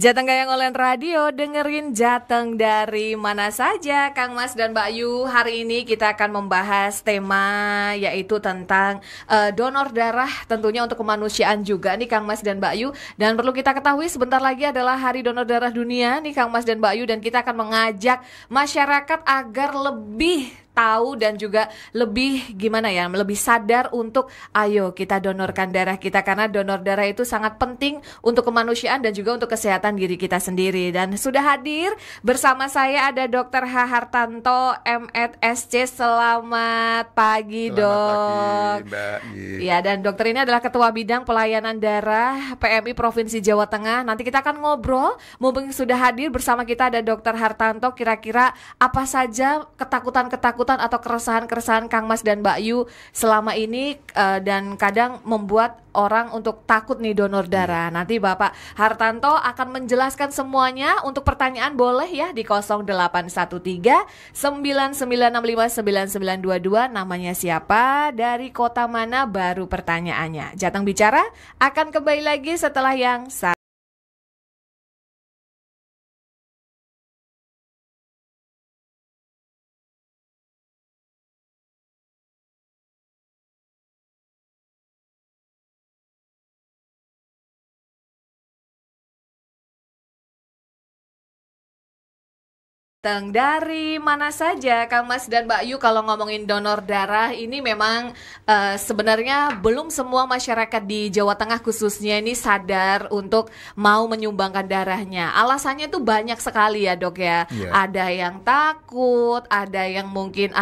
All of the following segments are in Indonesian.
Jateng Gayang Online Radio, dengerin Jateng dari mana saja. Kang Mas dan Mbak Yu, hari ini kita akan membahas tema yaitu tentang donor darah, tentunya untuk kemanusiaan juga nih Kang Mas dan Mbak Yu. Dan perlu kita ketahui sebentar lagi adalah Hari Donor Darah Dunia nih Kang Mas dan Mbak Yu. Dan kita akan mengajak masyarakat agar lebih tahu dan juga lebih lebih sadar untuk ayo kita donorkan darah kita, karena donor darah itu sangat penting untuk kemanusiaan dan juga untuk kesehatan diri kita sendiri. Dan sudah hadir bersama saya ada Dr. H. Hartanto, M.Ed.Sc. Selamat pagi, Dok. Selamat pagi, Mbak. Ya, dan dokter ini adalah Ketua Bidang Pelayanan Darah PMI Provinsi Jawa Tengah. Nanti kita akan ngobrol, mumpung sudah hadir bersama kita ada Dr. Hartanto, kira-kira apa saja ketakutan atau keresahan-keresahan Kang Mas dan Mbak Yu selama ini dan kadang membuat orang untuk takut nih donor darah. Nanti Bapak Hartanto akan menjelaskan semuanya. Untuk pertanyaan boleh ya di 0813 9965 9922. Namanya siapa, dari kota mana, baru pertanyaannya. Jateng Bicara akan kembali lagi setelah yang dari mana saja, Kang Mas dan Mbak Yu. Kalau ngomongin donor darah ini memang sebenarnya belum semua masyarakat di Jawa Tengah khususnya ini sadar untuk mau menyumbangkan darahnya. Alasannya tuh banyak sekali ya, Dok ya. Ada yang takut, ada yang mungkin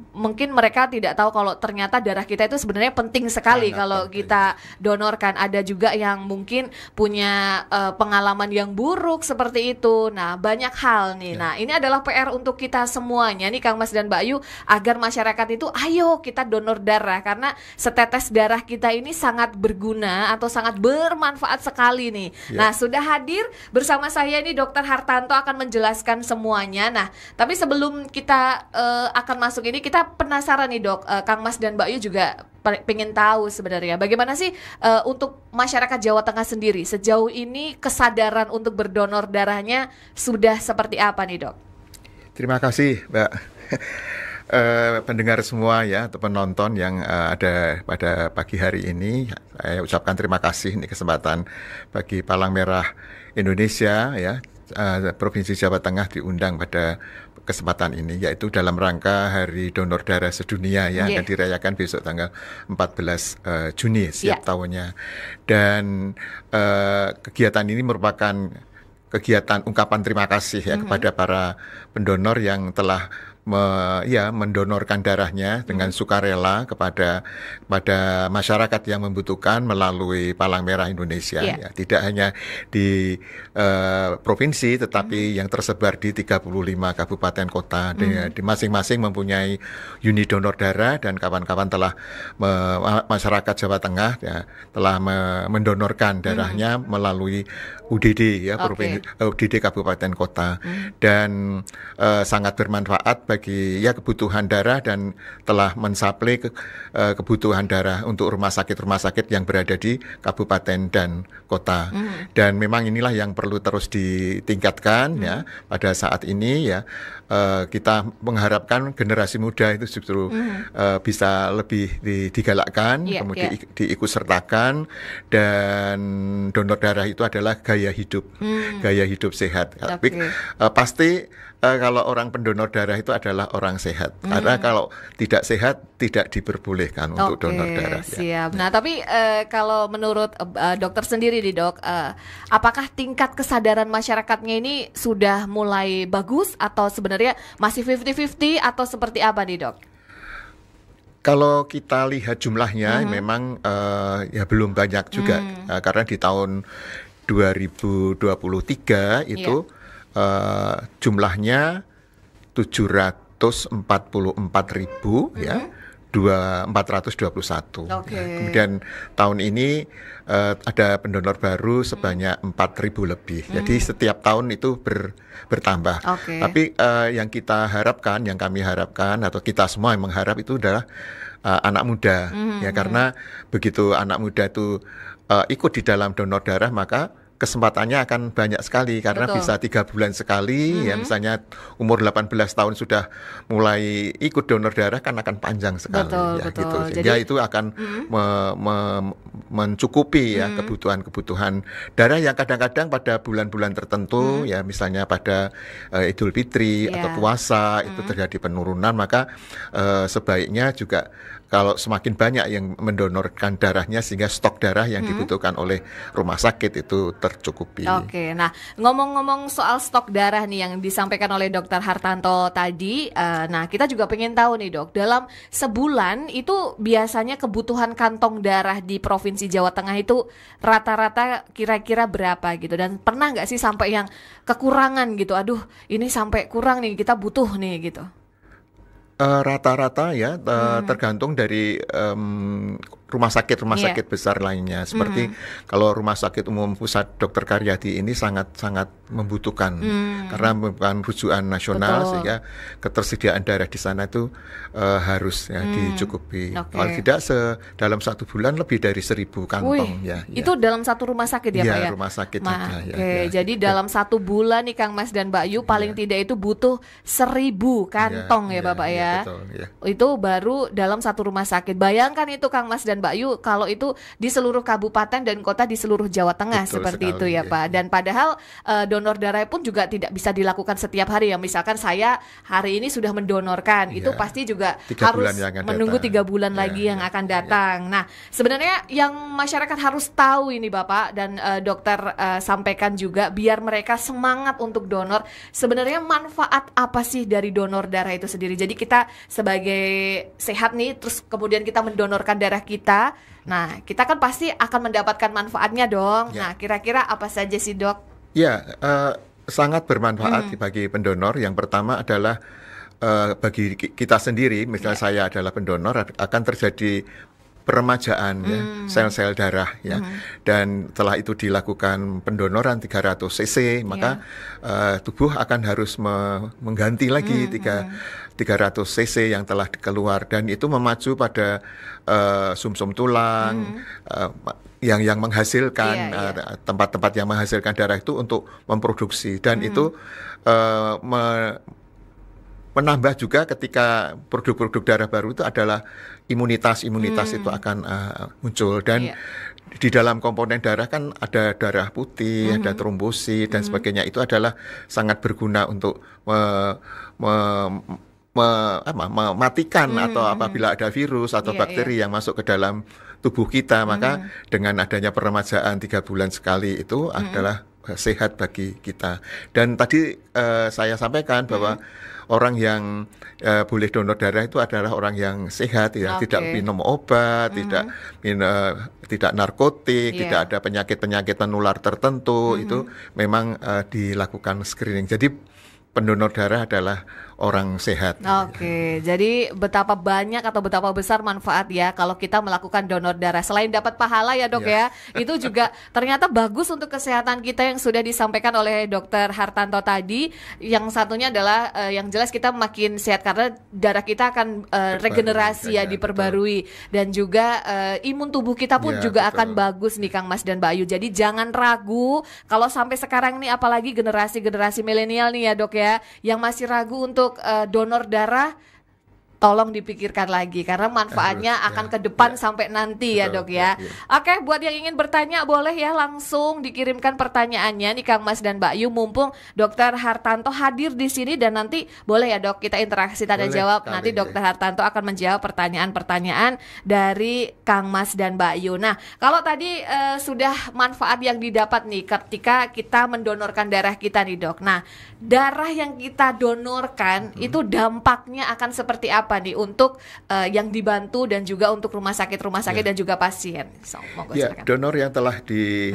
mungkin mereka tidak tahu kalau ternyata darah kita itu sebenarnya penting sekali kalau kita donorkan. Ada juga yang mungkin punya pengalaman yang buruk seperti itu. Nah, banyak hal nih. Nah, ini adalah PR untuk kita semuanya nih Kang Mas dan Mbak Yu, agar masyarakat itu ayo kita donor darah, karena setetes darah kita ini sangat berguna atau sangat bermanfaat sekali nih. Nah, sudah hadir bersama saya ini Dr. Hartanto akan menjelaskan semuanya. Nah, tapi sebelum kita akan masuk ini, kita penasaran nih, Dok. Kang Mas dan Mbak Yu juga pengen tahu sebenarnya bagaimana sih untuk masyarakat Jawa Tengah sendiri sejauh ini kesadaran untuk berdonor darahnya sudah seperti apa nih, Dok? Terima kasih, Mbak. Pendengar semua ya, atau penonton yang ada pada pagi hari ini, saya ucapkan terima kasih nih kesempatan bagi Palang Merah Indonesia ya, Provinsi Jawa Tengah diundang pada kesempatan ini, yaitu dalam rangka Hari Donor Darah Sedunia ya, yang dirayakan besok tanggal 14 Juni setiap tahunnya. Dan kegiatan ini merupakan kegiatan ungkapan terima kasih ya kepada para pendonor yang telah mendonorkan darahnya dengan sukarela kepada masyarakat yang membutuhkan melalui Palang Merah Indonesia. Ya, tidak hanya di provinsi, tetapi yang tersebar di 35 kabupaten kota. Di masing-masing mempunyai unit donor darah, dan kawan-kawan telah masyarakat Jawa Tengah ya, telah mendonorkan darahnya melalui UDD ya, UDD kabupaten kota, dan sangat bermanfaat bagi kebutuhan darah, dan telah mensuplai kebutuhan darah untuk rumah sakit yang berada di kabupaten dan kota. Dan memang inilah yang perlu terus ditingkatkan ya pada saat ini ya. Kita mengharapkan generasi muda itu justru bisa lebih digalakkan, kemudian diikutsertakan, dan donor darah itu adalah gaya hidup sehat. Tapi pasti kalau orang pendonor darah itu adalah orang sehat. Karena kalau tidak sehat tidak diperbolehkan untuk donor darah. Siap. Nah, tapi kalau menurut dokter sendiri nih, Dok, apakah tingkat kesadaran masyarakatnya ini sudah mulai bagus atau sebenarnya masih 50-50 atau seperti apa nih, Dok? Kalau kita lihat jumlahnya memang ya belum banyak juga, karena di tahun 2023 itu jumlahnya 744.000 ya, 421. Kemudian tahun ini ada pendonor baru sebanyak 4.000 lebih. Jadi setiap tahun itu bertambah. Tapi yang kita harapkan, yang kami harapkan, atau kita semua yang mengharap itu adalah anak muda ya, karena begitu anak muda itu ikut di dalam donor darah, maka kesempatannya akan banyak sekali karena Betul. bisa 3 bulan sekali ya, misalnya umur 18 tahun sudah mulai ikut donor darah kan akan panjang sekali. Betul, ya betul. gitu. Sehingga Jadi, itu akan mencukupi ya kebutuhan darah yang kadang-kadang pada bulan-bulan tertentu ya, misalnya pada Idul Fitri atau puasa itu terjadi penurunan, maka sebaiknya juga kalau semakin banyak yang mendonorkan darahnya sehingga stok darah yang dibutuhkan oleh rumah sakit itu tercukupi. Oke, nah ngomong-ngomong soal stok darah nih yang disampaikan oleh Dokter Hartanto tadi, nah kita juga pengen tahu nih Dok, dalam sebulan itu biasanya kebutuhan kantong darah di Provinsi Jawa Tengah itu rata-rata kira-kira berapa gitu, dan pernah nggak sih sampai yang kekurangan gitu, aduh ini sampai kurang nih, kita butuh nih gitu? Rata-rata ya tergantung dari rumah sakit besar lainnya, seperti kalau Rumah Sakit Umum Pusat Dr. Karyadi ini sangat-sangat membutuhkan karena merupakan rujukan nasional. Betul. Sehingga ketersediaan darah di sana itu harus ya dicukupi. Kalau tidak dalam 1 bulan lebih dari 1.000 kantong. Itu dalam satu rumah sakit ya Pak ya? Rumah sakit juga. Jadi dalam 1 bulan nih Kang Mas dan Mbak Yu paling tidak itu butuh 1.000 kantong ya Bapak ya. Betul, Itu baru dalam satu rumah sakit. Bayangkan itu Kang Mas dan Mbak Yu kalau itu di seluruh kabupaten dan kota di seluruh Jawa Tengah. Betul seperti sekali, itu ya Pak. Dan padahal donor darah pun juga tidak bisa dilakukan setiap hari ya. Misalkan saya hari ini sudah mendonorkan, itu pasti juga harus menunggu 3 bulan lagi yang akan datang. Nah, sebenarnya yang masyarakat harus tahu ini Bapak dan dokter sampaikan juga biar mereka semangat untuk donor. Sebenarnya manfaat apa sih dari donor darah itu sendiri? Jadi kita sebagai sehat nih, terus kemudian kita mendonorkan darah kita. Nah, kita kan pasti akan mendapatkan manfaatnya dong. Nah, kira-kira apa saja sih Dok? Ya, sangat bermanfaat bagi pendonor. Yang pertama adalah bagi kita sendiri, misalnya saya adalah pendonor, akan terjadi peremajaan ya, sel-sel darah ya. Dan setelah itu dilakukan pendonoran 300 cc, maka tubuh akan harus mengganti lagi 300 cc yang telah keluar, dan itu memacu pada sumsum tulang yang menghasilkan tempat-tempat yang menghasilkan darah itu untuk memproduksi, dan itu menambah juga ketika produk-produk darah baru itu adalah imunitas itu akan muncul, dan di dalam komponen darah kan ada darah putih, ada trombosit dan sebagainya. Itu adalah sangat berguna untuk mematikan atau apabila ada virus atau bakteri yang masuk ke dalam tubuh kita, maka dengan adanya peremajaan 3 bulan sekali itu adalah sehat bagi kita. Dan tadi saya sampaikan bahwa orang yang boleh donor darah itu adalah orang yang sehat ya, tidak minum obat, tidak narkotik, tidak ada penyakit-penyakit menular tertentu. Itu memang dilakukan screening. Jadi pendonor darah adalah orang sehat. Jadi betapa banyak atau betapa besar manfaat ya kalau kita melakukan donor darah. Selain dapat pahala ya Dok ya, itu juga ternyata bagus untuk kesehatan kita yang sudah disampaikan oleh Dokter Hartanto tadi. Yang satunya adalah yang jelas kita makin sehat karena darah kita akan regenerasi diperbarui, dan juga imun tubuh kita pun juga akan bagus nih Kang Mas dan Mbak Ayu. Jadi jangan ragu kalau sampai sekarang nih, apalagi generasi milenial nih ya Dok ya, yang masih ragu untuk donor darah, tolong dipikirkan lagi karena manfaatnya akan ke depan sampai nanti ya Dok ya. Oke, buat yang ingin bertanya boleh ya langsung dikirimkan pertanyaannya nih Kang Mas dan Mbak Yu, mumpung Dokter Hartanto hadir di sini, dan nanti boleh ya Dok kita interaksi tanya jawab. Nanti Dokter Hartanto akan menjawab pertanyaan-pertanyaan dari Kang Mas dan Mbak Yu. Nah, kalau tadi sudah manfaat yang didapat nih ketika kita mendonorkan darah kita nih Dok. Nah, darah yang kita donorkan itu dampaknya akan seperti apa nih untuk yang dibantu dan juga untuk rumah sakit dan juga pasien? Donor yang telah di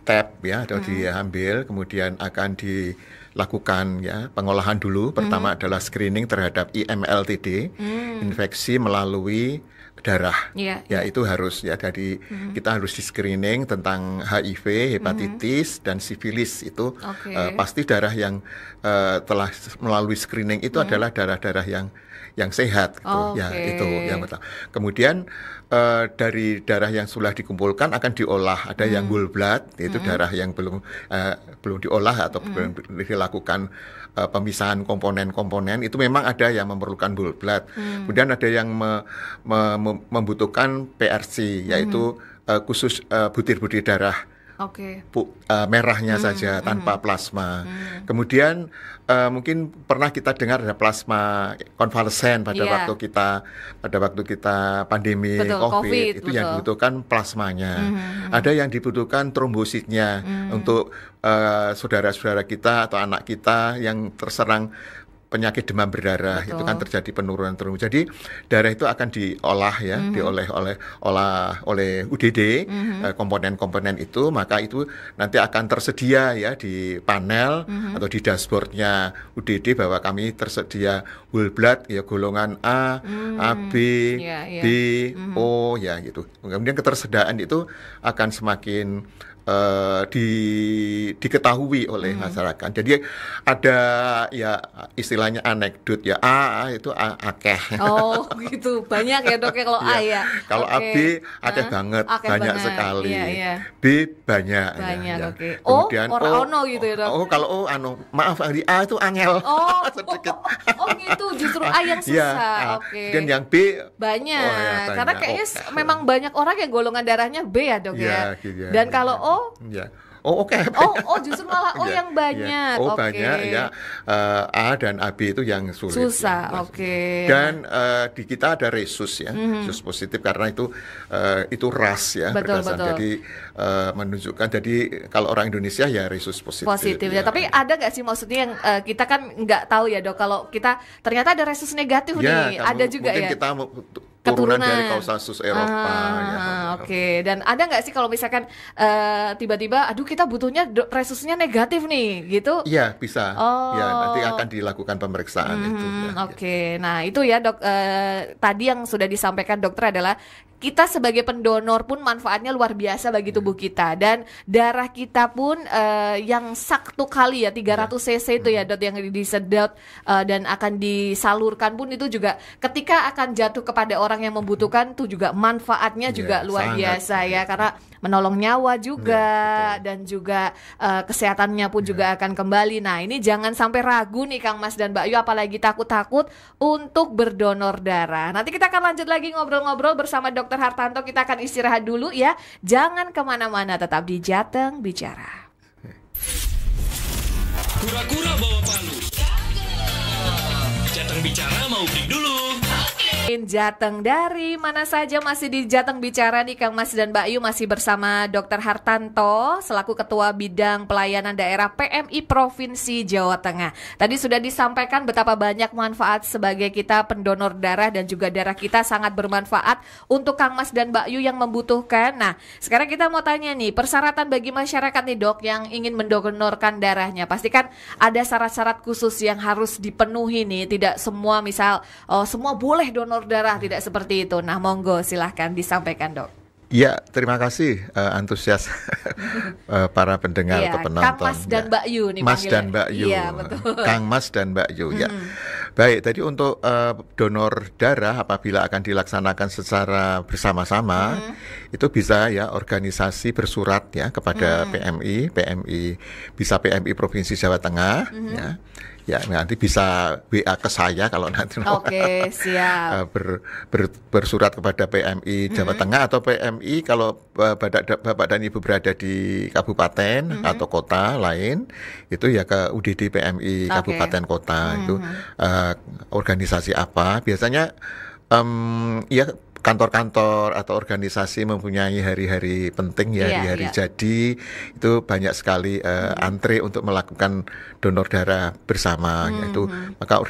tap ya atau diambil, kemudian akan dilakukan ya pengolahan dulu. Pertama adalah screening terhadap IMLTD, infeksi melalui darah. Iya, Ya iya. itu harus ya dari kita harus di screening tentang HIV, hepatitis dan sifilis itu Oke. pasti darah yang telah melalui screening itu adalah darah-darah yang sehat gitu. Ya Oke. itu yang pertama. Kemudian dari darah yang sudah dikumpulkan akan diolah. Ada yang whole blood, yaitu darah yang belum diolah atau belum dilakukan pemisahan komponen-komponen. Itu memang ada yang memerlukan whole blood. Kemudian ada yang membutuhkan PRC, yaitu khusus butir-butir darah Oke. merahnya saja tanpa plasma. Kemudian mungkin pernah kita dengar ada plasma konvalesen pada Iya. waktu kita pandemi Betul, COVID, COVID, itu yang betul. dibutuhkan plasmanya. Ada yang dibutuhkan trombositnya untuk saudara-saudara kita atau anak kita yang terserang penyakit demam berdarah. Betul. Itu kan terjadi penurunan terus. Jadi darah itu akan diolah ya, diolah oleh UDD komponen-komponen itu, maka itu nanti akan tersedia ya di panel atau di dashboardnya UDD bahwa kami tersedia whole blood ya golongan A, AB, Iya, iya. B, O ya gitu. Kemudian ketersediaan itu akan semakin diketahui oleh masyarakat. Jadi ada ya istilahnya anekdot ya itu akeh. Oh gitu, banyak ya dok ya kalau A ya. Kalau Oke. AB akeh banget, Akeh banyak banget. sekali. Iya, iya. B banyak. Banyak, ya. oke. Kemudian ora ono gitu ya dok. kalau maaf di A itu angel. Oh, sedikit. oh gitu, justru A yang Iya, susah. Oke. Dan yang B Banyak, oh, ya, karena banyak. kayaknya Oke. memang banyak orang yang golongan darahnya B ya dok ya. Iya, gitu ya. Dan kalau O, Ya. Oh oke. oh justru malah O Iya, yang banyak. iya. Oh Oke. banyak ya. A dan AB itu yang sulit. Susah, ya. oke. Dan di kita ada resus ya, resus positif karena itu ras ya. Betul, berdasarkan. betul. Jadi menunjukkan. Jadi kalau orang Indonesia ya resus positif. Positif ya. Tapi ada nggak sih maksudnya yang kita kan nggak tahu ya dok. Kalau kita ternyata ada resus negatif Ya, nih, ada juga mungkin ya. kita turunan dari Keturunan. kausalsus Eropa ya. Oke. Dan ada nggak sih kalau misalkan tiba-tiba, aduh kita butuhnya resusnya negatif nih, gitu? Iya bisa. Oh. Ya nanti akan dilakukan pemeriksaan itu. Ya. Oke. Nah itu ya dok. Tadi yang sudah disampaikan dokter adalah kita sebagai pendonor pun manfaatnya luar biasa bagi tubuh kita, dan darah kita pun yang 1 kali ya 300 cc itu ya dok yang disedot dan akan disalurkan pun itu juga ketika akan jatuh kepada orang yang membutuhkan itu juga manfaatnya juga luar sangat. biasa ya, karena menolong nyawa juga dan juga kesehatannya pun juga akan kembali. Nah ini jangan sampai ragu nih Kang Mas dan Mbak Yu, apalagi takut-takut untuk berdonor darah. Nanti kita akan lanjut lagi ngobrol-ngobrol bersama Dr. Hartanto. Kita akan istirahat dulu ya. Jangan kemana-mana, tetap di Jateng Bicara. Kura-kura bawa palu. Jateng Bicara mau break dulu. Jateng dari mana saja, masih di Jateng Bicara nih Kang Mas dan Mbak Yu, masih bersama Dr. Hartanto selaku Ketua Bidang Pelayanan Daerah PMI Provinsi Jawa Tengah. Tadi sudah disampaikan betapa banyak manfaat sebagai kita pendonor darah, dan juga darah kita sangat bermanfaat untuk Kang Mas dan Mbak Yu yang membutuhkan. Nah sekarang kita mau tanya nih, persyaratan bagi masyarakat nih dok yang ingin mendonorkan darahnya, pasti kan ada syarat-syarat khusus yang harus dipenuhi nih. Tidak semua misal semua boleh donor darah, tidak seperti itu. Nah monggo silahkan disampaikan dok. Ya, terima kasih antusias para pendengar Iya, atau penonton. Kang Mas dan Ya. Mbak Yu nih Mas panggilnya. dan Mbak Yu. Iya, betul. Kang Mas dan Mbak Yu ya. Baik, tadi untuk donor darah apabila akan dilaksanakan secara bersama-sama, itu bisa ya organisasi bersurat ya kepada PMI bisa PMI Provinsi Jawa Tengah ya. Ya, nanti bisa WA ke saya kalau nanti Oke, siap. bersurat kepada PMI Jawa Tengah atau PMI kalau Bapak dan Ibu berada di kabupaten atau kota lain, itu ya ke UDD PMI Oke. kabupaten kota. Itu organisasi apa biasanya ya kantor-kantor atau organisasi mempunyai hari-hari penting ya, Iya, hari-hari iya. jadi itu banyak sekali antre untuk melakukan donor darah bersama, yaitu maka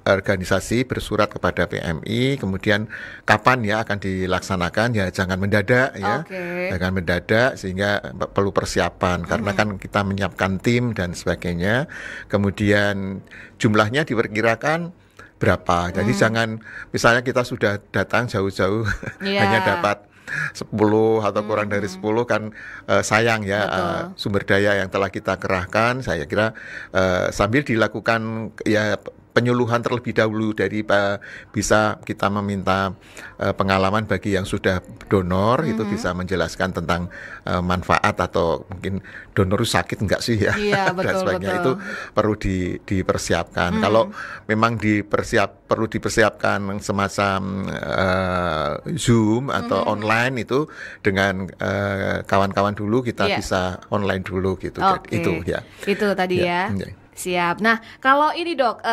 organisasi bersurat kepada PMI, kemudian kapan ya akan dilaksanakan, ya jangan mendadak ya, Oke. jangan mendadak sehingga perlu persiapan karena kan kita menyiapkan tim dan sebagainya, kemudian jumlahnya diperkirakan berapa. Jadi jangan misalnya kita sudah datang jauh-jauh Iya. hanya dapat 10 atau kurang dari 10 kan sayang ya sumber daya yang telah kita kerahkan. Saya kira sambil dilakukan ya penyuluhan terlebih dahulu dari bisa kita meminta pengalaman bagi yang sudah donor itu bisa menjelaskan tentang manfaat atau mungkin donor sakit enggak sih ya Iya, dan betul, sebagainya betul. itu perlu dipersiapkan. Kalau memang perlu dipersiapkan semacam Zoom atau online itu dengan kawan-kawan dulu kita Iya. bisa online dulu gitu. Oke. Jadi, itu ya. Itu tadi ya. Ya. Siap. Nah, kalau ini Dok,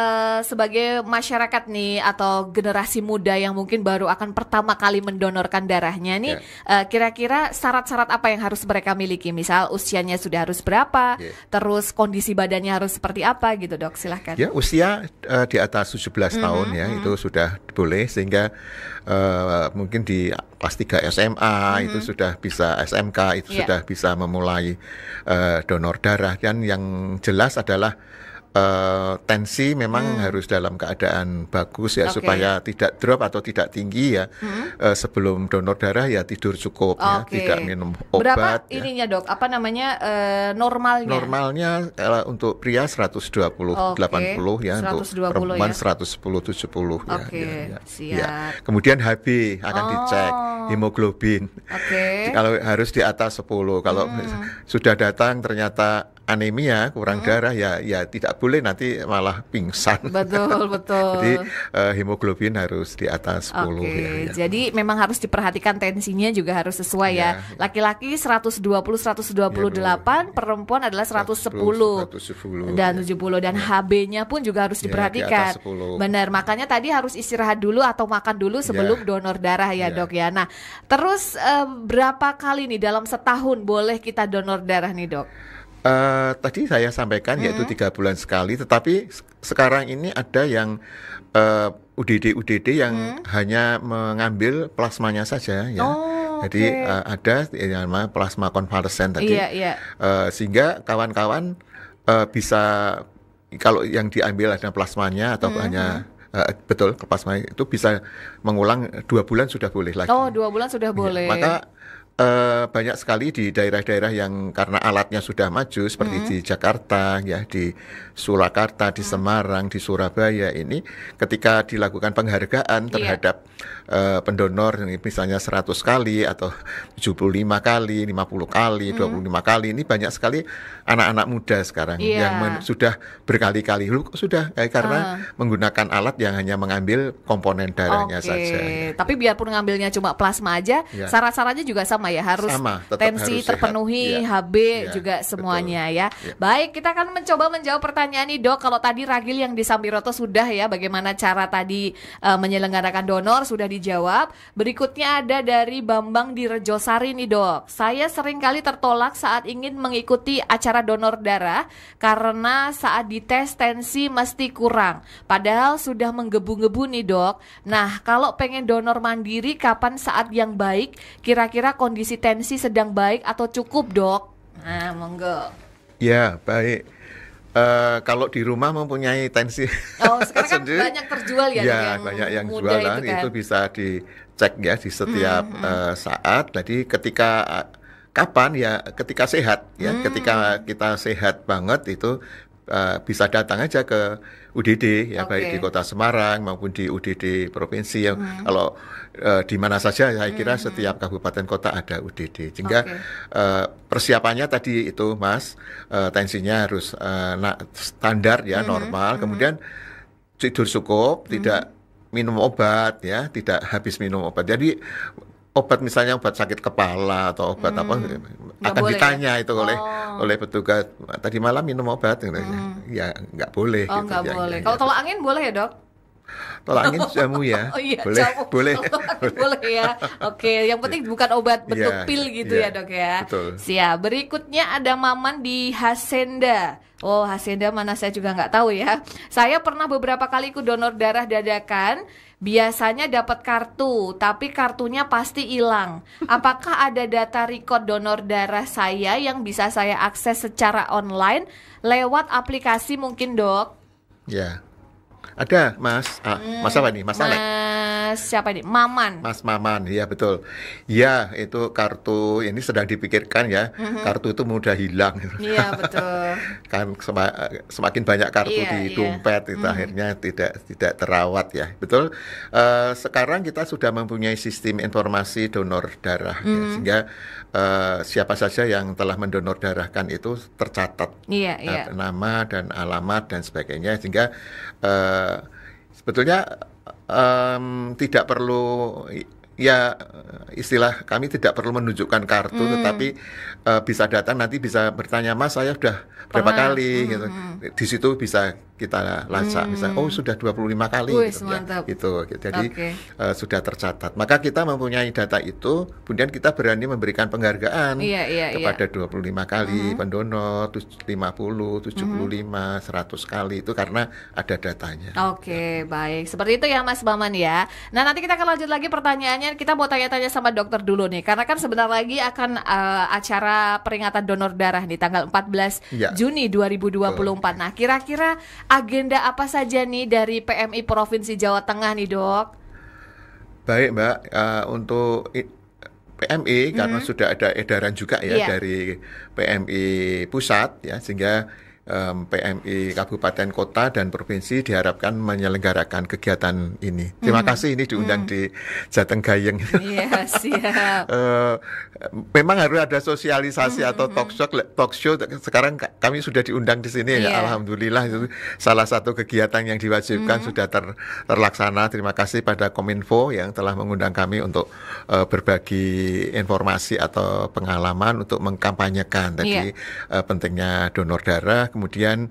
sebagai masyarakat nih atau generasi muda yang mungkin baru akan pertama kali mendonorkan darahnya nih, kira-kira syarat-syarat apa yang harus mereka miliki? Misal usianya sudah harus berapa, terus kondisi badannya harus seperti apa gitu Dok? Silahkan. Ya, usia di atas 17 tahun ya itu sudah boleh, sehingga mungkin di kelas 3 SMA itu sudah bisa, SMK itu sudah bisa memulai donor darah. Dan yang jelas adalah tensi memang harus dalam keadaan bagus ya, supaya tidak drop atau tidak tinggi ya. Sebelum donor darah ya tidur cukup ya, tidak minum Berapa obat. ininya Dok? Apa namanya normalnya? Normalnya untuk pria 120 80 ya, untuk 120 perempuan ya. 110 70 ya. Oke, siap. Ya. Kemudian HB akan dicek, hemoglobin. Oke. Kalau harus di atas 10. Kalau sudah datang ternyata anemia, kurang darah ya tidak boleh, nanti malah pingsan. Betul, betul. Jadi hemoglobin harus di atas 10 Oke, ya. jadi memang harus diperhatikan tensinya juga harus sesuai ya. Laki-laki 120 128, perempuan adalah 110 dan 70, dan HB-nya pun juga harus Ya, diperhatikan. di atas 10. Benar, makanya tadi harus istirahat dulu atau makan dulu sebelum donor darah ya, Dok ya. Nah, terus berapa kali nih dalam setahun boleh kita donor darah nih, Dok? Tadi saya sampaikan yaitu 3 bulan sekali, tetapi sekarang ini ada yang UDD yang hanya mengambil plasmanya saja ya. Jadi ada yang namanya plasma konvalesen tadi. Iya. Sehingga kawan-kawan bisa, kalau yang diambil ada plasmanya atau hanya betul plasma itu bisa mengulang 2 bulan sudah boleh lagi. Oh, 2 bulan sudah boleh. Maka banyak sekali di daerah-daerah yang karena alatnya sudah maju seperti di Jakarta ya, di Surakarta, di Semarang, di Surabaya, ini ketika dilakukan penghargaan terhadap pendonor misalnya 100 kali atau 75 kali, 50 kali, 25 kali, ini banyak sekali anak-anak muda sekarang yang sudah berkali-kali sudah karena menggunakan alat yang hanya mengambil komponen darahnya saja. Tapi biarpun ngambilnya cuma plasma aja, syarat-syaratnya juga sama ya, harus tensi harus terpenuhi, sehat. HB juga semuanya ya. Baik, kita akan mencoba menjawab pertanyaan nih, Dok. Kalau tadi Ragil yang di Sambiroto sudah ya, bagaimana cara tadi menyelenggarakan donor sudah dijawab. Berikutnya ada dari Bambang di Rejosari nih, Dok. Saya sering kali tertolak saat ingin mengikuti acara donor darah karena saat dites tensi mesti kurang. Padahal sudah menggebu-gebu nih, Dok. Nah, kalau pengen donor mandiri kapan saat yang baik? Kira-kira kondisi tensi sedang baik atau cukup, Dok? Nah, monggo. Ya, baik. Kalau di rumah mempunyai tensi Sekarang kan sendiri, banyak terjual ya, ya banyak yang muda jualan itu bisa dicek ya di setiap saat. Jadi kapan ya, ketika sehat ya, ketika kita sehat banget itu bisa datang aja ke UDD ya, baik di Kota Semarang maupun di UDD provinsi ya. Kalau di mana saja saya kira setiap kabupaten kota ada UDD. Sehingga persiapannya tadi itu Mas, tensinya harus standar ya, normal. Kemudian tidur cukup, tidak minum obat ya, tidak habis minum obat. Jadi obat misalnya obat sakit kepala atau obat apa akan ditanya itu oleh petugas, tadi malam minum obat ya nggak boleh gitu. Nggak boleh. Kalau tolak angin boleh ya, Dok? Tolak angin jamu ya. Boleh, jamu. boleh. Boleh ya. Oke, yang penting bukan obat bentuk pil gitu ya, Dok ya. Betul. Siap. Berikutnya ada Maman di Hasenda. Oh, Hasenda mana saya juga nggak tahu ya. Saya pernah beberapa kali ikut donor darah dadakan. Biasanya dapat kartu, tapi kartunya pasti hilang. Apakah ada data record donor darah saya yang bisa saya akses secara online lewat aplikasi mungkin, Dok? Ya. Ada Mas, Mas apa nih? Mas Alek? Mas siapa ini? Maman. Mas Maman, ya betul. Ya, itu kartu ini sedang dipikirkan ya. Kartu itu mudah hilang. Iya betul. Kan semakin banyak kartu Iya, di iya. dompet itu akhirnya tidak terawat ya. Betul. Sekarang kita sudah mempunyai sistem informasi donor darah ya, sehingga siapa saja yang telah mendonor darahkan itu tercatat. Iya, iya. Nama dan alamat dan sebagainya, sehingga sebetulnya tidak perlu, ya istilah kami tidak perlu menunjukkan kartu, tetapi bisa datang nanti bisa bertanya, Mas saya sudah berapa Pernah. kali gitu. Di situ bisa kita lacak, misalnya oh sudah 25 kali Wih, gitu, ya. mantap. Gitu. Jadi Oke. sudah tercatat. Maka kita mempunyai data itu, kemudian kita berani memberikan penghargaan Iya, iya, kepada 25 kali pendonor, 50, 75, 100 kali itu karena ada datanya. Oke, baik. Seperti itu ya Mas Maman ya. Nah, nanti kita akan lanjut lagi pertanyaannya. Kita mau tanya-tanya sama dokter dulu nih. Karena kan sebentar lagi akan acara peringatan donor darah nih tanggal 14 Ya. Juni 2024. Nah, kira-kira agenda apa saja nih dari PMI Provinsi Jawa Tengah nih, Dok? Baik Mbak, untuk PMI karena sudah ada edaran juga ya Iya. dari PMI pusat ya, sehingga PMI kabupaten kota dan provinsi diharapkan menyelenggarakan kegiatan ini. Terima kasih ini diundang di Jateng Gayeng. Iya, siap. Memang harus ada sosialisasi atau talk show. Sekarang kami sudah diundang di sini Iya. ya, alhamdulillah itu salah satu kegiatan yang diwajibkan sudah terlaksana. Terima kasih pada Kominfo yang telah mengundang kami untuk berbagi informasi atau pengalaman untuk mengkampanyekan tadi pentingnya donor darah. Kemudian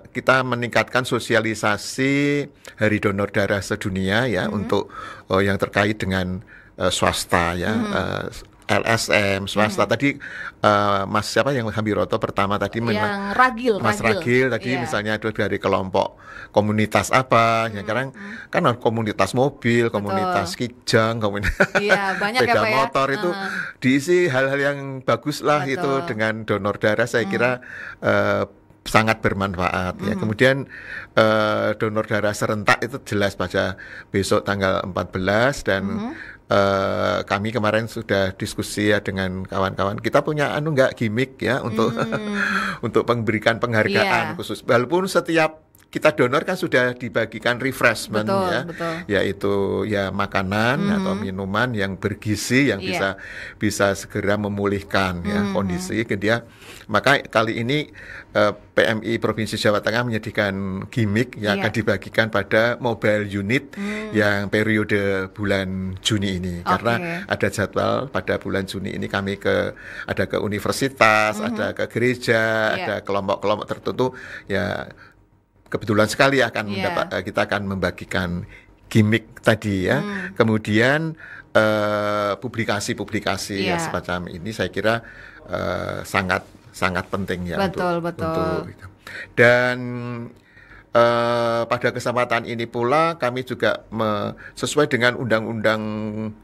kita meningkatkan sosialisasi Hari Donor Darah Sedunia ya untuk yang terkait dengan swasta ya, LSM swasta. Tadi Mas siapa yang Hambiroto pertama tadi Yang Ragil, Mas Ragil tadi Iya. misalnya ada dari kelompok komunitas apa ya, sekarang kan ada komunitas mobil, komunitas kijang, komunitas Iya, banyak ya, sepeda Pak ya. motor itu diisi hal-hal yang bagus lah Betul. itu dengan donor darah, saya kira sangat bermanfaat ya. Kemudian donor darah serentak itu jelas pada besok tanggal 14 dan kami kemarin sudah diskusi ya dengan kawan-kawan. Kita punya gimmick ya untuk untuk memberikan penghargaan Iya. khusus. Walaupun setiap kita donor kan sudah dibagikan refreshment Betul, ya, betul. yaitu ya makanan atau minuman yang bergizi yang Iya. bisa segera memulihkan ya kondisi dia. Maka kali ini PMI Provinsi Jawa Tengah menyediakan gimmick yang akan dibagikan pada mobile unit yang periode bulan Juni ini. Karena ada jadwal pada bulan Juni ini kami ada ke universitas, ada ke gereja, ada kelompok-kelompok tertentu ya. Kebetulan sekali kita akan membagikan gimmick tadi ya. Kemudian publikasi-publikasi ya semacam ini saya kira sangat penting ya Betul. untuk itu. Dan pada kesempatan ini pula kami juga sesuai dengan undang-undang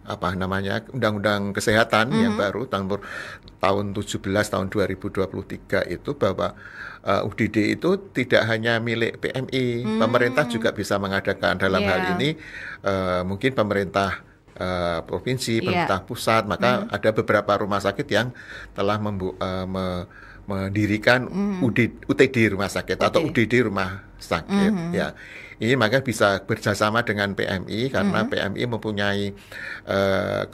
kesehatan yang baru tahun 17 tahun 2023 itu bahwa UDD itu tidak hanya milik PMI, pemerintah juga bisa mengadakan dalam hal ini mungkin pemerintah provinsi, pemerintah pusat, maka ada beberapa rumah sakit yang telah mendirikan UTD rumah sakit atau UDD rumah sakit ya. Ini maka bisa bekerjasama dengan PMI karena PMI mempunyai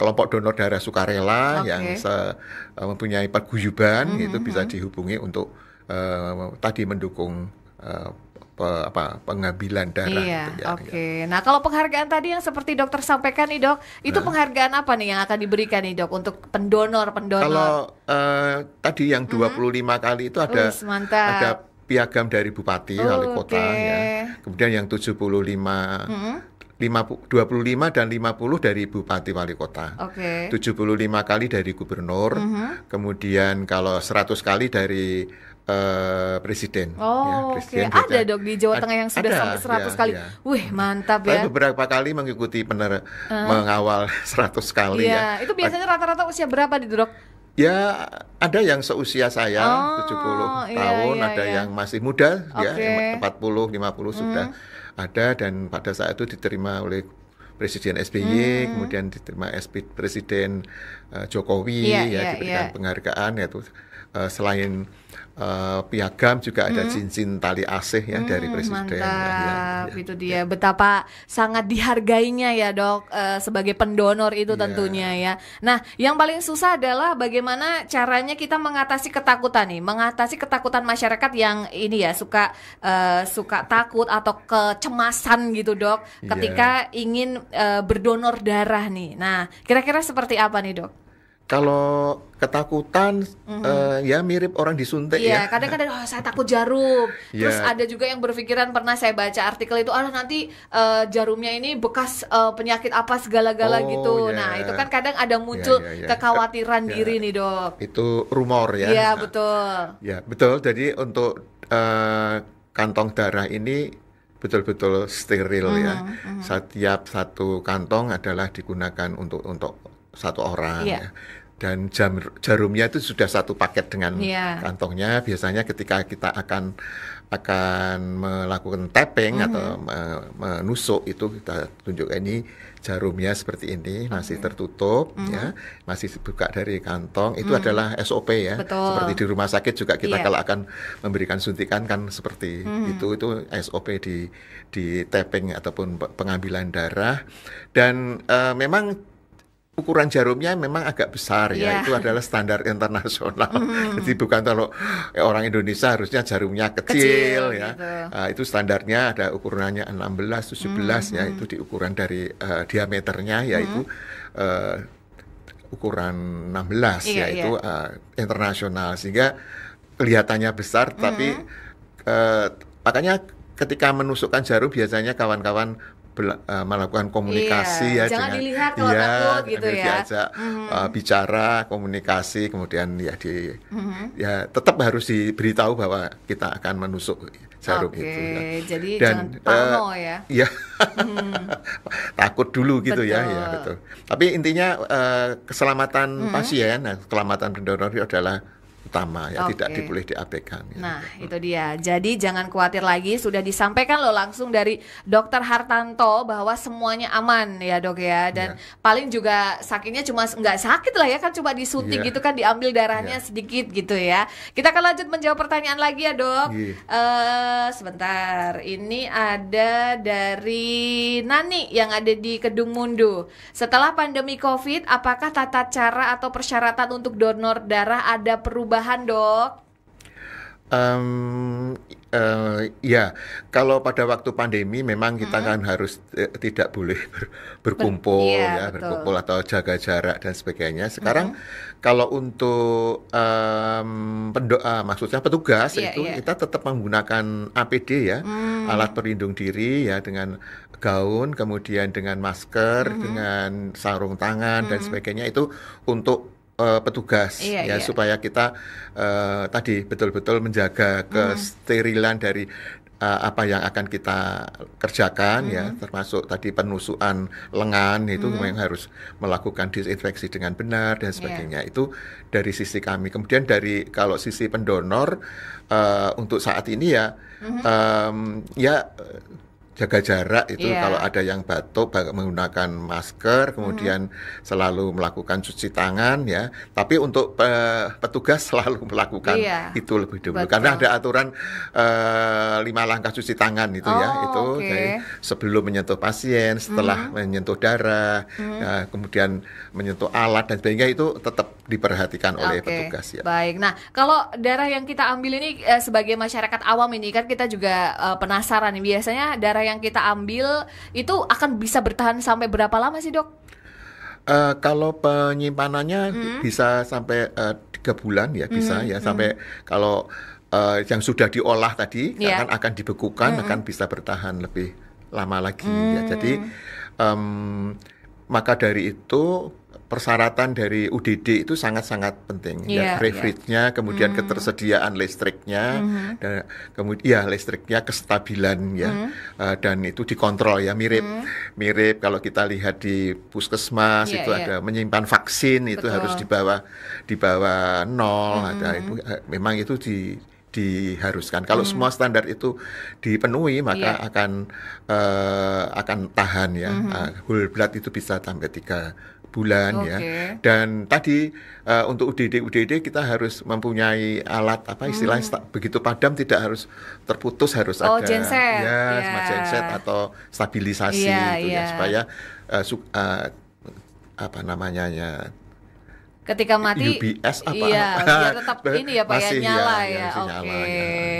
kelompok donor darah sukarela yang mempunyai paguyuban, itu bisa dihubungi untuk tadi mendukung pengambilan darah. Iya, gitu ya, oke. Nah, kalau penghargaan tadi yang seperti dokter sampaikan nih, Dok, itu penghargaan apa nih yang akan diberikan nih, Dok, untuk pendonor? Kalau tadi yang 25 kali itu ada mantap. ada piagam dari bupati, wali kota ya. Kemudian yang 25 25 dan 50 dari bupati wali kota. 75 kali dari gubernur. Kemudian kalau 100 kali dari presiden. Presiden ada dok di Jawa Tengah yang sudah sampai 100 kali. Wih, mantap ya. Saya beberapa kali mengikuti mengawal 100 kali ya. Itu biasanya rata-rata usia berapa nih, Dok? Ya, ada yang seusia saya, Oh, 70 iya, tahun, iya, ada iya. yang masih muda, ya, Oke. 40, 50 sudah ada, dan pada saat itu diterima oleh Presiden SBY, kemudian diterima Presiden Jokowi, Iya, ya, iya, diberikan iya. penghargaan, yaitu selain piagam juga ada cincin tali asih ya dari Presiden. Mantap, Ya, itu dia betapa sangat dihargainya ya dok, sebagai pendonor itu Iya. tentunya ya. Nah, yang paling susah adalah bagaimana caranya kita mengatasi ketakutan nih, mengatasi ketakutan masyarakat yang ini ya suka takut atau kecemasan gitu dok, Iya. ketika ingin berdonor darah nih. Nah, kira-kira seperti apa nih dok? Kalau ketakutan, ya mirip orang disuntik Iya, ya. kadang-kadang saya takut jarum. Terus Iya. ada juga yang berpikiran, pernah saya baca artikel itu, nanti jarumnya ini bekas penyakit apa segala-gala Oh, gitu. iya. Nah, itu kan kadang ada muncul Iya, iya, iya. kekhawatiran Ya. diri nih, Dok. Itu rumor ya. Iya, Nah, betul. ya, betul. Jadi untuk kantong darah ini betul-betul steril ya. Setiap satu kantong adalah digunakan untuk satu orang Iya. ya. Dan jarumnya itu sudah satu paket dengan Iya. kantongnya. Biasanya ketika kita akan melakukan tapping atau menusuk, itu kita tunjukkan ini jarumnya seperti ini, masih tertutup ya, masih dibuka dari kantong. Itu adalah SOP ya. Betul. Seperti di rumah sakit juga kita Iya. kalau akan memberikan suntikan kan seperti itu SOP di tapping ataupun pengambilan darah. Dan memang ukuran jarumnya memang agak besar ya. Iya. Itu adalah standar internasional. Jadi bukan kalau orang Indonesia harusnya jarumnya kecil ya. gitu. Itu standarnya ada ukurannya 16, 17 ya. Itu ukuran dari diameternya, yaitu ukuran 16 Iya, ya. iya. Itu internasional, sehingga kelihatannya besar, tapi makanya ketika menusukkan jarum biasanya kawan-kawan melakukan komunikasi Iya, ya, jangan dengan dilihat kalau takut gitu sambil ya. diajak bicara, komunikasi, kemudian ya tetap harus diberitahu bahwa kita akan menusuk jarum Oke, itu ya. jadi Dan jangan parno ya. ya takut dulu gitu ya, Betul. ya betul. Tapi intinya keselamatan pasien, keselamatan pendonor itu adalah utama ya, tidak Oke. boleh diabaikan ya. Nah, itu dia. Jadi jangan khawatir lagi, sudah disampaikan loh langsung dari Dokter Hartanto bahwa semuanya aman ya dok ya. Dan paling juga sakitnya cuma nggak sakit lah ya, kan cuma disuntik Iya. gitu kan, diambil darahnya Iya. sedikit gitu ya. Kita akan lanjut menjawab pertanyaan lagi ya dok. Iya. Sebentar, ini ada dari Nani yang ada di Kedung Mundu. Setelah pandemi COVID, apakah tata cara atau persyaratan untuk donor darah ada perubahan dok? Ya, kalau pada waktu pandemi memang kita kan harus tidak boleh berkumpul Iya, ya, betul. berkumpul atau jaga jarak dan sebagainya. Sekarang kalau untuk maksudnya petugas Iya, itu iya. kita tetap menggunakan APD ya, alat pelindung diri ya, dengan gaun, kemudian dengan masker, dengan sarung tangan dan sebagainya, itu untuk petugas Iya, ya, iya. supaya kita tadi betul-betul menjaga kesterilan dari apa yang akan kita kerjakan ya, termasuk tadi penusukan lengan itu memang harus melakukan disinfeksi dengan benar dan sebagainya. Itu dari sisi kami. Kemudian dari kalau sisi pendonor untuk saat ini ya jaga jarak itu, Iya. kalau ada yang batuk menggunakan masker, kemudian selalu melakukan cuci tangan ya. Tapi untuk petugas selalu melakukan Iya. itu lebih dulu, Betul. karena ada aturan 5 langkah cuci tangan itu ya. Oh, Itu oke. dari sebelum menyentuh pasien, setelah menyentuh darah, kemudian menyentuh alat dan sebagainya, itu tetap diperhatikan oleh Oke, petugas ya. baik. Nah, kalau darah yang kita ambil ini sebagai masyarakat awam ini kan kita juga penasaran nih. Biasanya darah yang kita ambil itu akan bisa bertahan sampai berapa lama sih dok? Kalau penyimpanannya bisa sampai 3 bulan ya, bisa ya, sampai kalau yang sudah diolah tadi Iya. akan dibekukan, akan bisa bertahan lebih lama lagi ya. Jadi maka dari itu persyaratan dari UDD itu sangat-sangat penting. Iya, Refresh-nya, kemudian ketersediaan listriknya, dan kemudian listriknya, kestabilan ya, dan itu dikontrol ya, mirip kalau kita lihat di puskesmas itu ada menyimpan vaksin itu harus di bawah 0, ada itu memang itu diharuskan. Kalau semua standar itu dipenuhi maka akan tahan ya. Whole blood itu bisa sampai 3 bulan ya. Dan tadi untuk UDD kita harus mempunyai alat istilahnya begitu padam tidak harus terputus, harus ada genset. Smart genset atau stabilisasi supaya ketika mati UBS biar tetap ini ya Pak ya, nyala ya.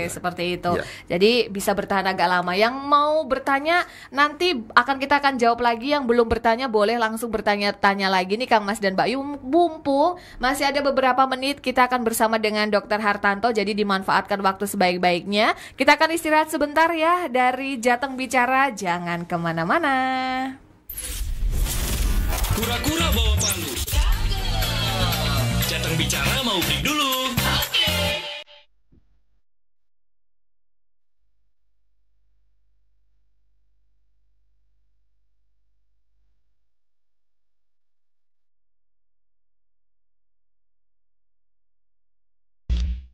Seperti itu. Jadi bisa bertahan agak lama. Yang mau bertanya nanti kita akan jawab lagi. Yang belum bertanya boleh langsung bertanya-tanya lagi nih Kang Mas dan Mbak Yu. Mumpung masih ada beberapa menit, kita akan bersama dengan Dr. Hartanto. Jadi dimanfaatkan waktu sebaik-baiknya. Kita akan istirahat sebentar ya dari Jateng Bicara. Jangan kemana-mana. Kura-kura bawa palu. Jateng Bicara mau break dulu.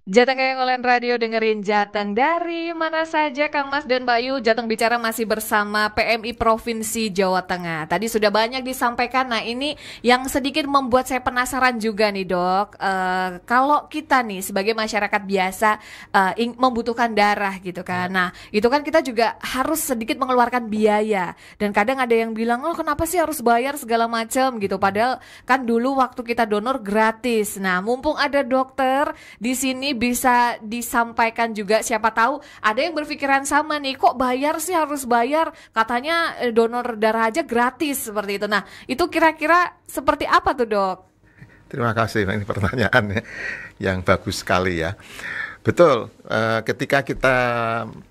Jateng Online Radio, dengerin Jateng dari mana saja Kang Mas dan Mbak Yu. Jateng Bicara masih bersama PMI Provinsi Jawa Tengah. Tadi sudah banyak disampaikan. Nah ini yang sedikit membuat saya penasaran juga nih Dok. Kalau kita nih sebagai masyarakat biasa membutuhkan darah gitu kan. Nah itu kan kita juga harus sedikit mengeluarkan biaya. Dan kadang ada yang bilang, oh kenapa sih harus bayar segala macam gitu. Padahal kan dulu waktu kita donor gratis. Nah mumpung ada dokter di sini bisa disampaikan juga, siapa tahu ada yang berpikiran sama nih, kok bayar sih, harus bayar, katanya donor darah aja gratis seperti itu. Nah itu kira-kira seperti apa tuh Dok? Terima kasih, ini pertanyaan yang bagus sekali ya. Betul, ketika kita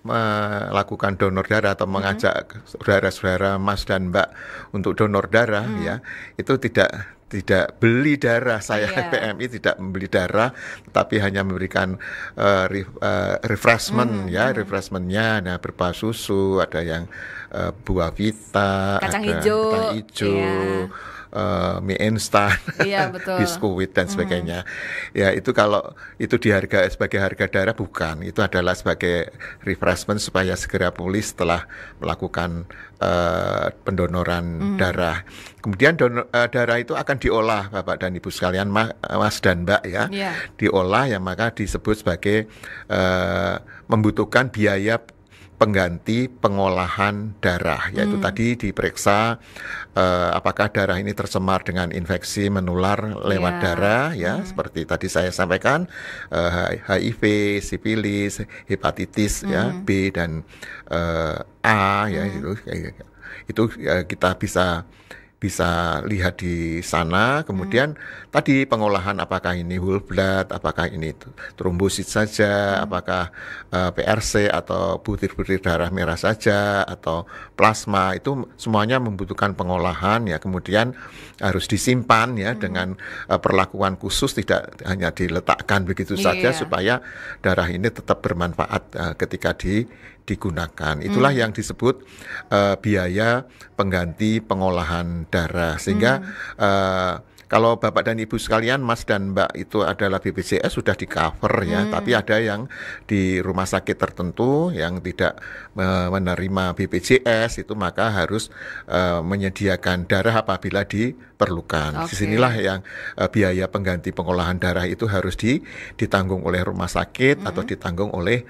melakukan donor darah atau mengajak saudara-saudara Mas dan Mbak untuk donor darah ya, itu tidak beli darah. Saya PMI tidak membeli darah, tetapi hanya memberikan refreshmentnya. Nah, berupa susu, ada yang buah vita, kacang ada hijau, kacang hijau, mie instan, biskuit dan sebagainya. Ya itu kalau itu sebagai harga darah, bukan. Itu adalah sebagai refreshment supaya segera pulih setelah melakukan pendonoran darah. Kemudian darah itu akan diolah Bapak dan Ibu sekalian, Mas dan Mbak ya. Diolah ya, maka disebut sebagai membutuhkan biaya pengganti pengolahan darah, yaitu tadi diperiksa apakah darah ini tercemar dengan infeksi menular lewat darah ya, seperti tadi saya sampaikan, HIV, sifilis, hepatitis ya, B dan A ya, itu kita bisa lihat di sana. Kemudian tadi pengolahan, apakah ini whole blood, apakah ini trombosit saja, apakah PRC atau butir-butir darah merah saja, atau plasma, itu semuanya membutuhkan pengolahan ya. Kemudian harus disimpan ya dengan perlakuan khusus, tidak hanya diletakkan begitu saja, supaya darah ini tetap bermanfaat ketika digunakan. Itulah yang disebut biaya pengganti pengolahan darah. Sehingga kalau Bapak dan Ibu sekalian, Mas dan Mbak itu adalah BPJS sudah di cover ya, tapi ada yang di rumah sakit tertentu yang tidak menerima BPJS, itu maka harus menyediakan darah apabila diperlukan. Disinilah yang biaya pengganti pengolahan darah itu harus ditanggung oleh rumah sakit atau ditanggung oleh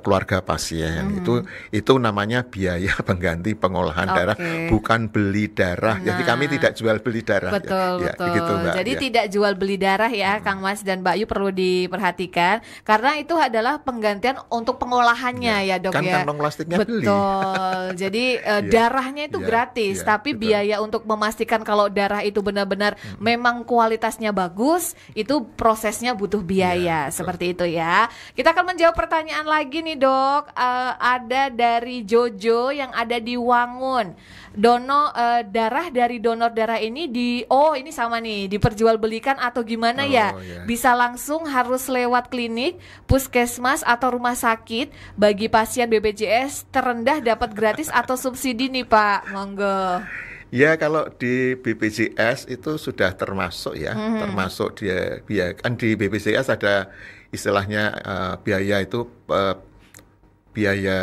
keluarga pasien. Itu namanya biaya pengganti pengolahan darah, bukan beli darah. Jadi kami tidak jual beli darah. Betul. Ya. Betul, Ya, betul. begitu, Mbak. Jadi Ya. tidak jual beli darah ya, Kang Mas dan Mbak Yu, perlu diperhatikan karena itu adalah penggantian untuk pengolahannya ya, Dok Kan ya. kantong plastiknya beli. Betul. Jadi darahnya itu Iya, gratis, iya, tapi betul. biaya untuk memastikan kalau darah itu benar-benar memang kualitasnya bagus, itu prosesnya butuh biaya, Iya, betul. seperti itu ya. Kita akan menjawab pertanyaan lagi nih, Dok. Ada dari Jojo yang ada di Wangun. Darah dari donor darah ini ini sama nih, diperjualbelikan atau gimana ya? Iya. Bisa langsung harus lewat klinik, puskesmas atau rumah sakit. Bagi pasien BPJS terendah dapat gratis atau subsidi nih, Pak. Monggo. Ya, kalau di BPJS itu sudah termasuk ya, termasuk dia biaya. Kan di BPJS ada istilahnya biaya itu biaya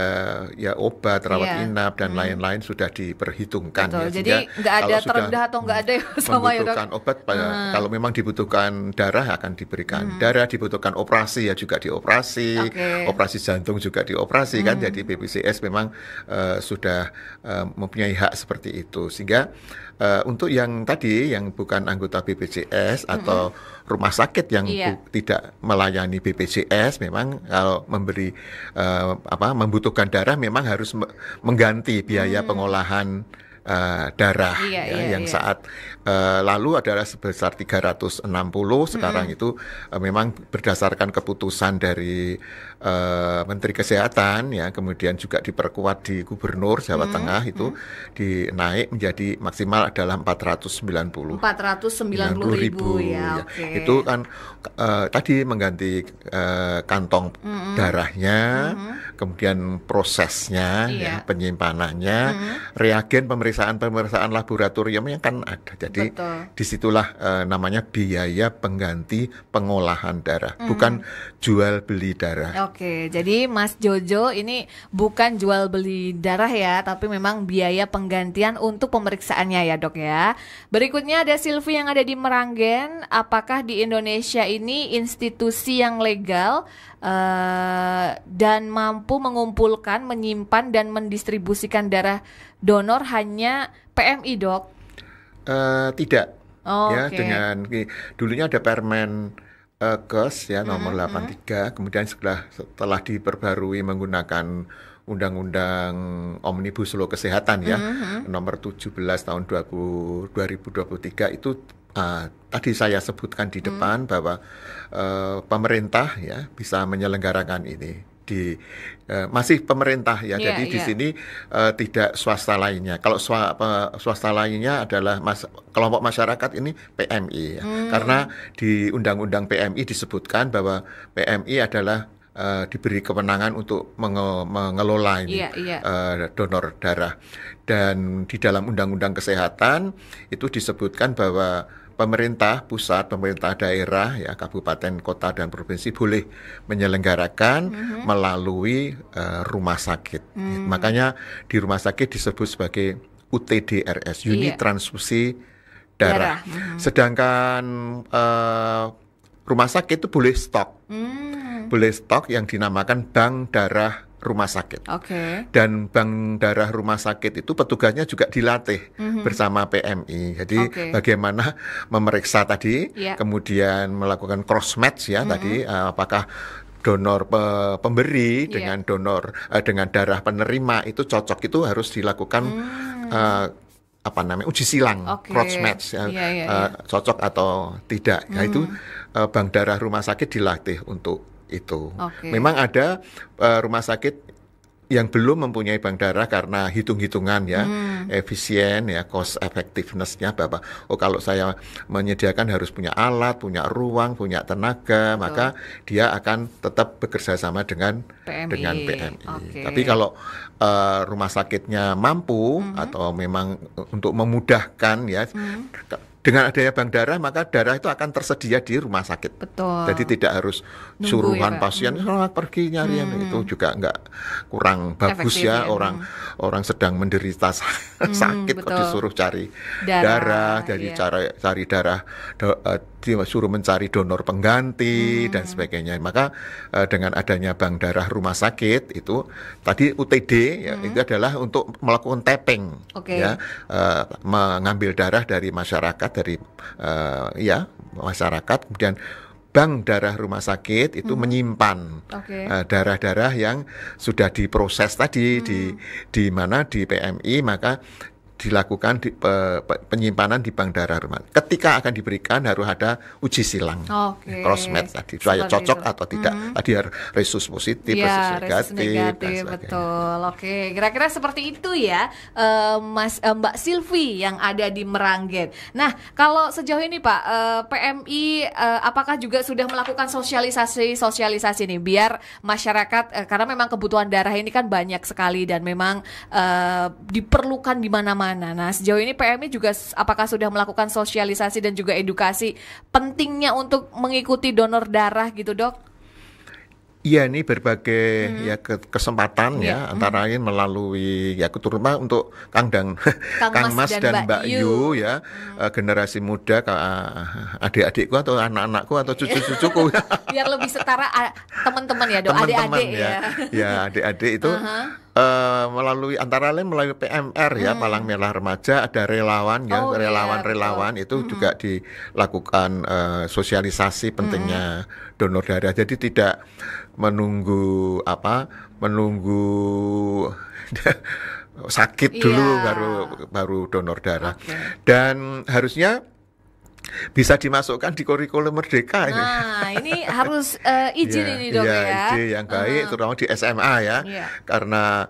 ya obat, rawat Iya. inap dan lain-lain sudah diperhitungkan. Betul. Ya. Jadi Sehingga nggak ada kalau sudah terendah atau nggak ada ya sama ya, Dok. membutuhkan obat, kalau memang dibutuhkan darah akan diberikan darah, dibutuhkan operasi ya juga dioperasi, Oke. operasi jantung juga dioperasi kan. Jadi BPJS memang sudah mempunyai hak seperti itu. Sehingga untuk yang tadi yang bukan anggota BPJS atau rumah sakit yang Iya. tidak melayani BPJS, memang kalau memberi membutuhkan darah memang harus mengganti biaya pengolahan darah Iya, ya, iya, yang iya. saat lalu adalah sebesar 360, sekarang itu memang berdasarkan keputusan dari Menteri Kesehatan ya, kemudian juga diperkuat di Gubernur Jawa Tengah itu dinaik menjadi maksimal adalah 490. 490.000 ya. Ya. Oke. Itu kan tadi mengganti kantong darahnya, kemudian prosesnya, Iya. ya, penyimpanannya, reagen, pemeriksaan laboratoriumnya kan ada. Jadi Betul. disitulah namanya biaya pengganti pengolahan darah, bukan jual beli darah. Oke, jadi Mas Jojo ini bukan jual beli darah ya, tapi memang biaya penggantian untuk pemeriksaannya ya, Dok ya. Berikutnya ada Silvi yang ada di Meranggen. Apakah di Indonesia ini institusi yang legal dan mampu mengumpulkan, menyimpan dan mendistribusikan darah donor hanya PMI, Dok? Tidak. Oh, Ya, oke. dengan dulunya ada Permen Kes ya nomor 83, kemudian setelah diperbarui menggunakan Undang-Undang Omnibus Law Kesehatan ya nomor 17 tahun 2023 itu tadi saya sebutkan di depan bahwa pemerintah ya bisa menyelenggarakan ini masih pemerintah ya. Iya, Jadi di iya. sini tidak swasta lainnya. Kalau swasta lainnya adalah kelompok masyarakat ini PMI ya. Karena di Undang-Undang PMI disebutkan bahwa PMI adalah diberi kewenangan untuk mengelola ini Iya, iya. donor darah. Dan di dalam Undang-Undang Kesehatan itu disebutkan bahwa pemerintah pusat, pemerintah daerah, ya kabupaten, kota, dan provinsi boleh menyelenggarakan melalui rumah sakit. Makanya di rumah sakit disebut sebagai UTDRS, Unit Iya. Transfusi Darah. Darah. Sedangkan rumah sakit itu boleh stok, boleh stok yang dinamakan bank darah rumah sakit. Oke. Dan bank darah rumah sakit itu petugasnya juga dilatih bersama PMI. Jadi Oke. bagaimana memeriksa tadi, Iya. kemudian melakukan cross match ya tadi, apakah donor pemberi Iya. dengan donor dengan darah penerima itu cocok, itu harus dilakukan uji silang, Oke. cross match ya, Iya, iya, iya. cocok atau tidak. Nah, itu bank darah rumah sakit dilatih untuk itu. Oke. Memang ada rumah sakit yang belum mempunyai bank darah karena hitung-hitungan ya, efisien ya, cost effectiveness-nya bahwa kalau saya menyediakan harus punya alat, punya ruang, punya tenaga, maka dia akan tetap bekerja sama dengan PMI. Oke. Tapi kalau rumah sakitnya mampu atau memang untuk memudahkan ya, dengan adanya bank darah, maka darah itu akan tersedia di rumah sakit. Betul. Jadi tidak harus suruhan Pak. pasien pergi nyari itu juga nggak, kurang bagus Efektif ya, ya. orang sedang menderita sakit kok betul. disuruh cari Darah, dari iya. cari darah, disuruh mencari donor pengganti dan sebagainya. Maka dengan adanya bank darah rumah sakit itu tadi UTD ya, itu adalah untuk melakukan tapping, Oke. ya, mengambil darah dari masyarakat, dari masyarakat, kemudian bank darah rumah sakit itu menyimpan Oke. darah-darah yang sudah diproses tadi di mana di PMI, maka dilakukan penyimpanan di bank darah rumah. Ketika akan diberikan harus ada uji silang, Oke. crossmatch tadi, supaya Seperti cocok itu. atau tidak. Tadi harus resus positif, resus Ya, resus negatif, dan negatif, sebagainya. betul. Oke, kira-kira seperti itu ya, Mbak Silvi yang ada di Meranggen. Nah, kalau sejauh ini Pak, PMI apakah juga sudah melakukan sosialisasi nih, biar masyarakat, karena memang kebutuhan darah ini kan banyak sekali dan memang diperlukan di mana-mana. Nah, sejauh ini PMI juga apakah sudah melakukan sosialisasi dan juga edukasi pentingnya untuk mengikuti donor darah gitu, Dok? Iya, ini berbagai kesempatan Iya. ya, antara lain melalui terutama untuk Kang Kang Mas dan Mbak Yu ya, generasi muda, adik-adikku atau anak-anakku atau cucu-cucuku. Biar lebih setara teman-teman ya, Dok, Teman-teman adik-adik ya. ya adik-adik itu melalui antara lain melalui PMR ya, Palang Merah Remaja, ada relawan ya, Oh, iya, relawan-relawan itu juga dilakukan sosialisasi pentingnya donor darah. Jadi tidak menunggu sakit dulu Iya. baru donor darah. Oke. Dan harusnya bisa dimasukkan di kurikulum Merdeka ini. Nah, ini harus izin Iya, ini, Dok, iya, ya. ide yang baik, terutama di SMA ya. Iya. Karena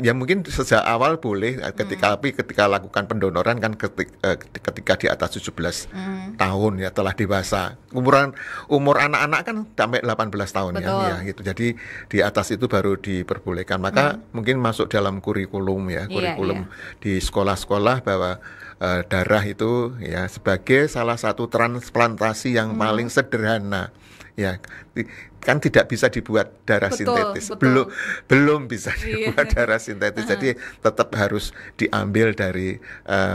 ya mungkin sejak awal boleh, tapi ketika lakukan pendonoran kan ketika di atas 17 tahun ya, telah dewasa. Umur anak-anak kan sampai 18 tahun Betul. ya gitu. Jadi di atas itu baru diperbolehkan. Maka mungkin masuk dalam kurikulum ya, kurikulum di sekolah-sekolah bahwa darah itu ya sebagai salah satu transplantasi yang paling sederhana ya, kan tidak bisa dibuat darah Betul, sintetis, betul. belum bisa Iya. dibuat darah sintetis, jadi tetap harus diambil dari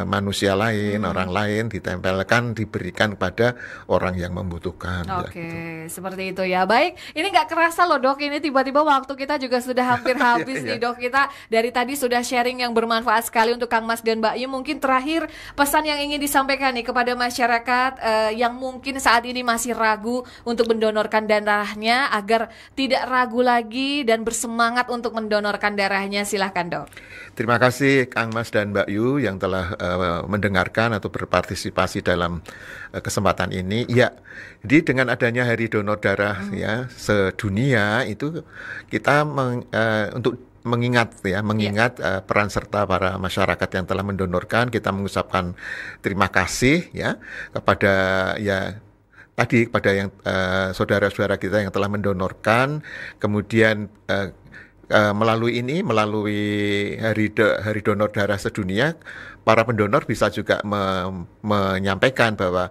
manusia lain, orang lain, ditempelkan, diberikan kepada orang yang membutuhkan. Ya, Oke, gitu. seperti itu ya. Baik, ini nggak kerasa loh, Dok. Ini tiba-tiba waktu kita juga sudah hampir habis nih, Dok. Kita dari tadi sudah sharing yang bermanfaat sekali untuk Kang Mas dan Mbak Yu. Mungkin terakhir pesan yang ingin disampaikan nih kepada masyarakat yang mungkin saat ini masih ragu untuk mendonorkan darahnya, agar tidak ragu lagi dan bersemangat untuk mendonorkan darahnya. Silahkan, Dok. Terima kasih Kang Mas dan Mbak Yu yang telah mendengarkan atau berpartisipasi dalam kesempatan ini. Ya, jadi dengan adanya Hari Donor Darah ya sedunia itu kita untuk mengingat peran serta para masyarakat yang telah mendonorkan, kita mengucapkan terima kasih ya kepada kepada yang saudara-saudara kita yang telah mendonorkan, kemudian melalui Hari Donor Darah Sedunia, para pendonor bisa juga menyampaikan bahwa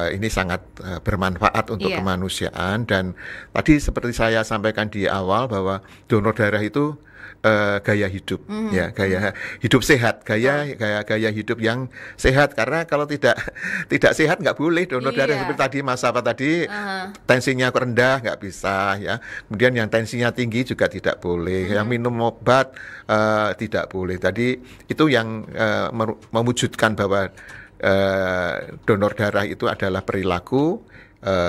ini sangat bermanfaat untuk kemanusiaan. Dan tadi seperti saya sampaikan di awal bahwa donor darah itu gaya hidup ya, gaya hidup sehat, gaya hidup yang sehat. Karena kalau tidak sehat nggak boleh donor darah, seperti tadi Mas tensinya rendah nggak bisa ya, kemudian yang tensinya tinggi juga tidak boleh, yang minum obat tidak boleh. Tadi itu yang mewujudkan bahwa donor darah itu adalah perilaku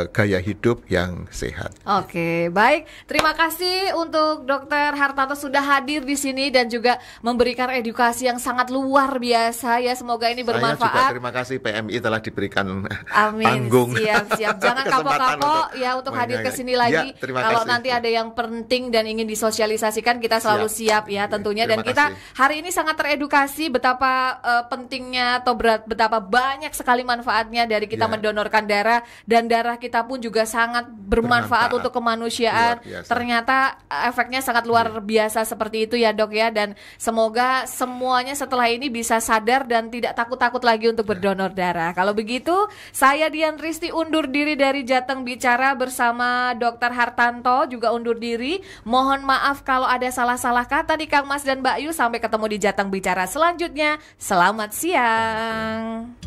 gaya hidup yang sehat. Oke, baik. Terima kasih untuk Dr. Hartanto sudah hadir di sini dan juga memberikan edukasi yang sangat luar biasa ya. Semoga ini bermanfaat. Saya juga terima kasih PMI telah diberikan Amin. panggung. Siap. Jangan kapok-kapok ya untuk hadir ke sini lagi. Kalau nanti ada yang penting dan ingin disosialisasikan, kita selalu siap ya tentunya. Dan kita hari ini sangat teredukasi betapa pentingnya atau betapa banyak sekali manfaatnya dari kita mendonorkan darah, dan darah darah kita pun juga sangat bermanfaat untuk kemanusiaan. Ternyata efeknya sangat luar biasa seperti itu ya Dok ya. Dan semoga semuanya setelah ini bisa sadar dan tidak takut-takut lagi untuk berdonor darah. Kalau begitu, saya Dian Risti undur diri dari Jateng Bicara bersama Dr. Hartanto juga undur diri. Mohon maaf kalau ada salah-salah kata di Kang Mas dan Mbak Yu. Sampai ketemu di Jateng Bicara selanjutnya. Selamat siang.